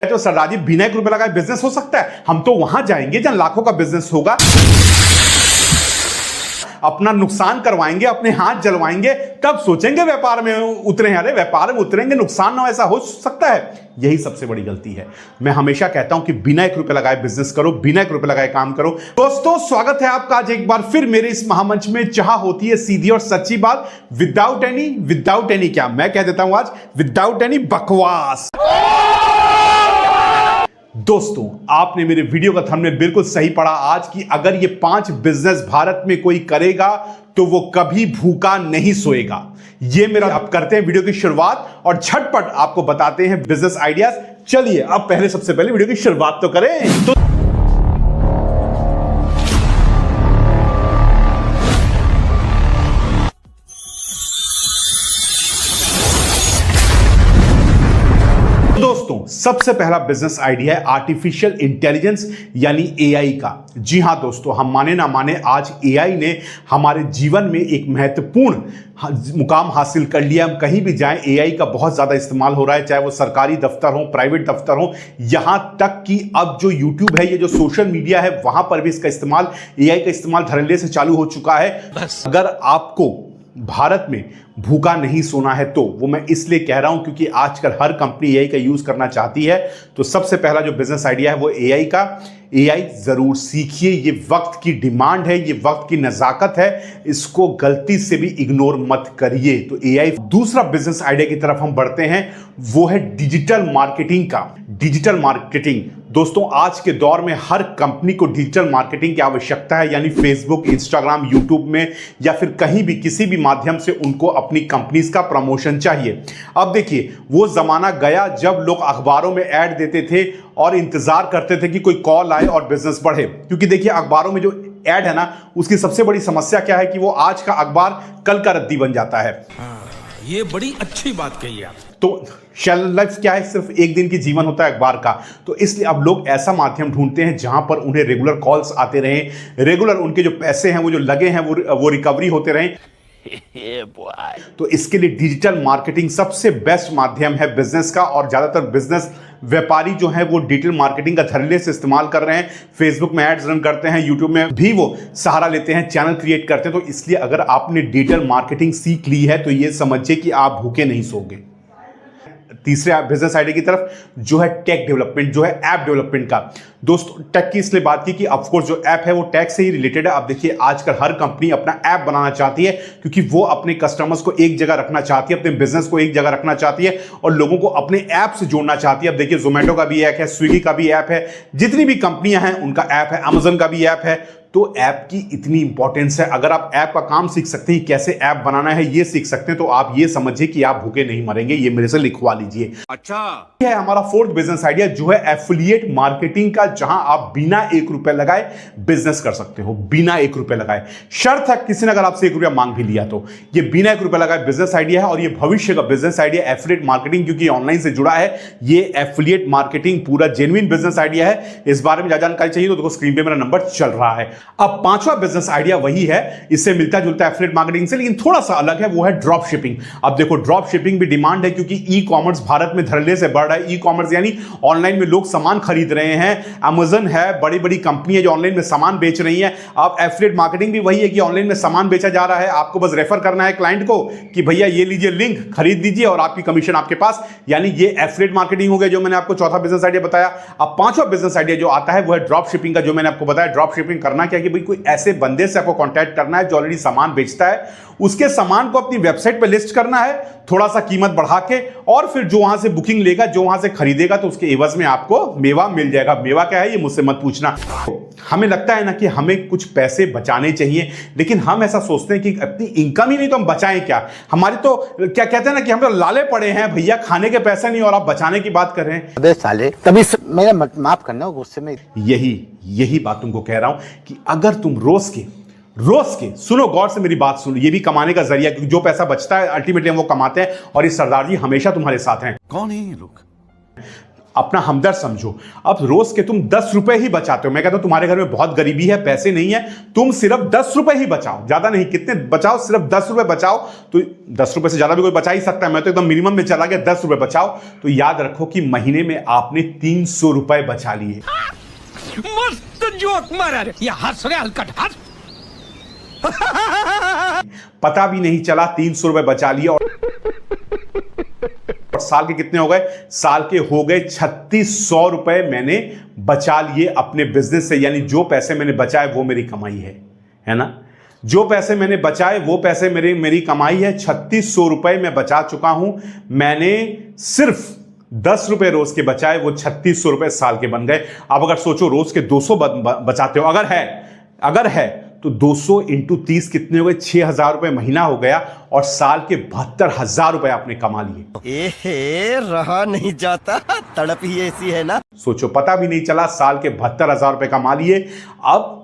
तो सरदार जी बिना 1 रुपए लगाए बिजनेस हो सकता है? हम तो वहां जाएंगे जहां लाखों का बिजनेस होगा, अपना नुकसान करवाएंगे, अपने हाथ जलवाएंगे, तब सोचेंगे व्यापार में उतरे। अरे व्यापार में उतरेंगे, नुकसान ना हो, ऐसा हो सकता है? यही सबसे बड़ी गलती है। मैं हमेशा कहता हूं कि बिना 1 रुपए लगाए बिजनेस करो, बिना 1 रुपए लगाए काम करो। दोस्तों स्वागत है आपका आज एक बार फिर मेरे इस महामंच में, जहां होती है सीधी और सच्ची बात, विदाउट एनी क्या, मैं कह देता हूं आज विदाउट एनी बकवास। दोस्तों आपने मेरे वीडियो का थंबनेल बिल्कुल सही पढ़ा आज की, अगर ये 5 बिजनेस भारत में कोई करेगा तो वो कभी भूखा नहीं सोएगा। ये मेरा, अब करते हैं वीडियो की शुरुआत और झटपट आपको बताते हैं बिजनेस आइडियाज। चलिए अब सबसे पहले वीडियो की शुरुआत तो करें। तो दोस्तों सबसे पहला बिजनेस आइडिया है आर्टिफिशियल इंटेलिजेंस यानी एआई का। जी हां दोस्तों, हम माने ना माने, आज एआई ने हमारे जीवन में एक महत्वपूर्ण मुकाम हासिल कर लिया। हम कहीं भी जाएं एआई का बहुत ज्यादा इस्तेमाल हो रहा है, चाहे वो सरकारी दफ्तर हो, प्राइवेट दफ्तर हो, यहां तक कि अब जो यूट्यूब है, ये जो सोशल मीडिया है, वहां पर भी इसका इस्तेमाल, एआई का इस्तेमाल धड़ल्ले से चालू हो चुका है। अगर आपको भारत में भूखा नहीं सोना है तो वो मैं इसलिए कह रहा हूं क्योंकि आजकल हर कंपनी एआई का यूज करना चाहती है। तो सबसे पहला जो बिजनेस आइडिया है वो एआई का। एआई जरूर सीखिए, ये वक्त की डिमांड है, ये वक्त की नजाकत है, इसको गलती से भी इग्नोर मत करिए। तो एआई। दूसरा बिजनेस आइडिया की तरफ हम बढ़ते हैं, वो है डिजिटल मार्केटिंग का। डिजिटल मार्केटिंग दोस्तों आज के दौर में हर कंपनी को डिजिटल मार्केटिंग की आवश्यकता है, यानी फेसबुक, इंस्टाग्राम, यूट्यूब में या फिर कहीं भी किसी भी माध्यम से उनको अपनी कंपनीज का प्रमोशन चाहिए। अब देखिए वो जमाना गया जब लोग अखबारों में ऐड देते थे और इंतजार करते थे कि कोई कॉल आए और बिजनेस बढ़े, क्योंकि देखिए अखबारों में जो ऐड है ना, उसकी सबसे बड़ी समस्या क्या है कि वो आज का अखबार कल का रद्दी बन जाता है। ये बड़ी अच्छी बात कही आप। तो शेल्फ लाइफ क्या है, सिर्फ एक दिन की जीवन होता है अखबार का। तो इसलिए अब लोग ऐसा माध्यम ढूंढते हैं जहां पर उन्हें रेगुलर कॉल्स आते रहें, रेगुलर उनके जो पैसे हैं वो जो लगे हैं वो रिकवरी होते रहें। तो इसके लिए डिजिटल मार्केटिंग सबसे बेस्ट माध्यम है बिजनेस का, और ज्यादातर बिजनेस व्यापारी जो है वो डिजिटल मार्केटिंग का धड़ल्ले से इस्तेमाल कर रहे हैं। फेसबुक में एड्स रन करते हैं, यूट्यूब में भी वो सहारा लेते हैं, चैनल क्रिएट करते हैं। तो इसलिए अगर आपने डिजिटल मार्केटिंग सीख ली है तो ये समझिए कि आप भूखे नहीं सोओगे। तीसरे बिजनेस आइडिया की तरफ जो है टेक डेवलपमेंट, जो है ऐप डेवलपमेंट का। दोस्तों टेक की इसलिए बात की कि ऑफकोर्स जो ऐप है वो टेक से ही रिलेटेड है। अब देखिए आजकल हर कंपनी अपना ऐप बनाना चाहती है क्योंकि वो अपने कस्टमर्स को एक जगह रखना चाहती है, अपने बिजनेस को एक जगह रखना चाहती है और लोगों को अपने ऐप से जोड़ना चाहती है। अब देखिए जोमेटो का भी ऐप है, स्विगी का भी ऐप है, जितनी भी कंपनियां हैं उनका ऐप है, अमेजन का भी ऐप है। तो ऐप की इतनी इंपॉर्टेंस है, अगर आप ऐप का काम सीख सकते हैं, कैसे ऐप बनाना है ये सीख सकते हैं, तो आप ये समझिए कि आप भूखे नहीं मरेंगे। ये मेरे से लिखवा लीजिए। अच्छा, ये है हमारा फोर्थ बिजनेस आइडिया जो है एफिलिएट मार्केटिंग का, जहां आप बिना 1 रुपए लगाए बिजनेस कर सकते हो, बिना 1 रुपए लगाए। शर्त है किसी ने अगर आपसे 1 रुपया मांग भी लिया तो। ये बिना 1 रुपए लगाए बिजनेस आइडिया है और ये भविष्य का बिजनेस आइडिया एफिलिएट मार्केटिंग, क्योंकि ऑनलाइन से जुड़ा है। ये एफिलिएट मार्केटिंग पूरा जेन्युइन बिजनेस आइडिया है। इस बारे में ज्यादा जानकारी चाहिए तो देखो स्क्रीन पे मेरा नंबर चल रहा है। अब पांचवा बिजनेस आइडिया वही है, इससे मिलता जुलता है एफिलिएट मार्केटिंग से, लेकिन थोड़ा सा अलग है, वो है ड्रॉप शिपिंग। अब देखो ड्रॉप शिपिंग भी डिमांड है क्योंकि ई कॉमर्स भारत में धड़ल्ले से बढ़ रहा है। ई कॉमर्स यानी ऑनलाइन में लोग सामान खरीद रहे हैं, अमेजन है, बड़ी बड़ी कंपनियां जो ऑनलाइन में सामान बेच रही हैं। अब एफिलिएट मार्केटिंग भी वही है कि ऑनलाइन में सामान बेचा जा रहा है, आपको बस रेफर करना है क्लाइंट को कि भैया ये लीजिए लिंक, खरीद दीजिए और आपकी कमीशन आपके पास। यानी ये एफिलिएट मार्केटिंग हो गया जो मैंने आपको चौथा बिजनेस आइडिया बताया। अब पांचवा बिजनेस आइडिया जो आता है वो है ड्रॉप शिपिंग का, जो मैंने आपको बताया। ड्रॉप शिपिंग करना क्या कि भाई कोई ऐसे बंदे से आपको कांटेक्ट करना है जो ऑलरेडी सामान बेचता है, उसके सामान को अपनी वेबसाइट पे लिस्ट करना है थोड़ा सा कीमत बढ़ा के, और फिर जो वहां से बुकिंग लेगा, जो वहां से खरीदेगा, तो उसके एवज में आपको मेवा मिल जाएगा। मेवा क्या है ये मुझसे मत पूछना। हमें लगता है ना कि हमें कुछ पैसे बचाने चाहिए, लेकिन हम ऐसा सोचते हैं कि अपनी इनकम ही नहीं तो हम बचाएं क्या। हमारी तो क्या कहते हैं ना कि हम तो लाले पड़े हैं भैया, खाने के पैसे नहीं और आप बचाने की बात कर रहे हैं। अबे साले, तभी मेरा माफ करना, गुस्से में यही बात तुमको कह रहा हूं कि अगर तुम रोज के सुनो, गौर से मेरी बात सुनो, ये भी कमाने का जरिया, क्योंकि जो पैसा बचता है अल्टीमेटली वो कमाते हैं और ये सरदार जी हमेशा तुम्हारे साथ हैं। कौन है ये लोग? अपना हमदर्द समझो। अब रोज के तुम 10 रुपए ही बचाते हो, मैं कहता हूं तुम्हारे घर में बहुत गरीबी है, पैसे नहीं है, तुम सिर्फ 10 रुपए ही बचाओ, ज्यादा नहीं, कितने बचाओ, सिर्फ 10 रुपए बचाओ। तो 10 रुपए से ज्यादा भी कोई बचा ही सकता है, मैं तो एकदम मिनिमम में चला गया, 10 रुपए बचाओ। तो याद रखो कि महीने में आपने 300 रुपए बचा लिए। मस्त जोक मारा रे, ये हंस रहे हलकट हंस। पता भी नहीं चला 300 रुपए बचा लिए। और साल के कितने हो गए? साल के हो गए 3600 रुपए मैंने बचा लिए अपने बिजनेस से। यानी जो पैसे मैंने बचाए वो मेरी कमाई है ना? जो पैसे मैंने बचाए वो पैसे मेरी कमाई है। 3600 रुपए मैं बचा चुका हूं। मैंने सिर्फ 10 रुपए रोज के बचाए, वो 3600 रुपए साल के बन गए। अब अगर सोचो रोज के 200 बचाते हो, अगर है तो 200 इंटू 30 कितने हो गए? 6000 रुपए महीना हो गया। और साल के 72,000 रुपए आपने कमा लिए। एहे, रहा नहीं जाता, तड़प ही ऐसी है ना। सोचो, पता भी नहीं चला, साल के 72,000 रुपए कमा लिए। अब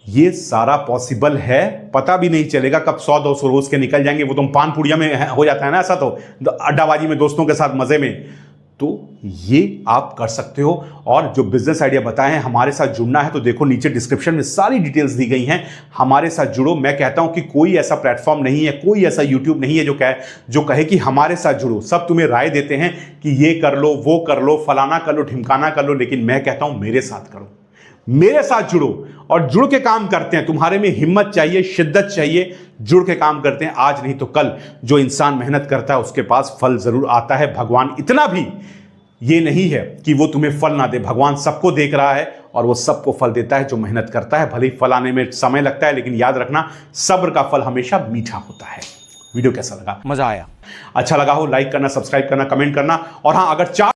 ये सारा पॉसिबल है, पता भी नहीं चलेगा कब 100-200 रोज के निकल जाएंगे। वो तुम पान पुड़िया में हो जाता है ना ऐसा, तो अड्डाबाजी में दोस्तों के साथ मजे में। तो ये आप कर सकते हो। और जो बिजनेस आइडिया बताए हैं, हमारे साथ जुड़ना है तो देखो नीचे डिस्क्रिप्शन में सारी डिटेल्स दी गई हैं, हमारे साथ जुड़ो। मैं कहता हूं कि कोई ऐसा प्लेटफॉर्म नहीं है, कोई ऐसा यूट्यूब नहीं है जो कहे कि हमारे साथ जुड़ो। सब तुम्हें राय देते हैं कि ये कर लो, वो कर लो, फलाना कर लो, ढिमकाना कर लो, लेकिन मैं कहता हूं मेरे साथ करो, मेरे साथ जुड़ो और जुड़ के काम करते हैं। तुम्हारे में हिम्मत चाहिए, शिद्दत चाहिए, जुड़ के काम करते हैं। आज नहीं तो कल जो इंसान मेहनत करता है उसके पास फल जरूर आता है। भगवान इतना भी ये नहीं है कि वो तुम्हें फल ना दे, भगवान सबको देख रहा है और वो सबको फल देता है जो मेहनत करता है। भले ही फल आने में समय लगता है, लेकिन याद रखना सब्र का फल हमेशा मीठा होता है। वीडियो कैसा लगा? मजा आया? अच्छा लगा हो लाइक करना, सब्सक्राइब करना, कमेंट करना। और हां, अगर 4